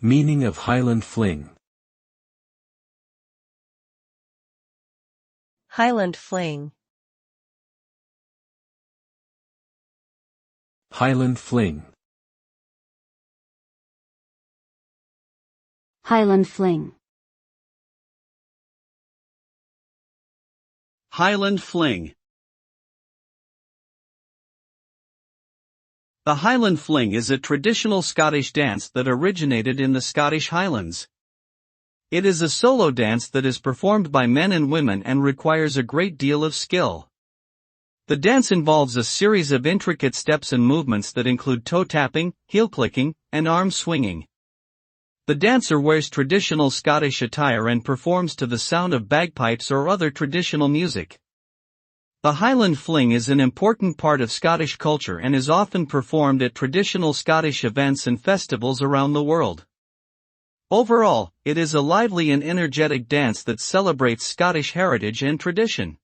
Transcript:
Meaning of Highland fling. Highland fling. Highland fling. Highland fling. Highland fling. The Highland fling is a traditional Scottish dance that originated in the Scottish Highlands. It is a solo dance that is performed by men and women and requires a great deal of skill. The dance involves a series of intricate steps and movements that include toe tapping, heel clicking, and arm swinging. The dancer wears traditional Scottish attire and performs to the sound of bagpipes or other traditional music. The Highland fling is an important part of Scottish culture and is often performed at traditional Scottish events and festivals around the world. Overall, it is a lively and energetic dance that celebrates Scottish heritage and tradition.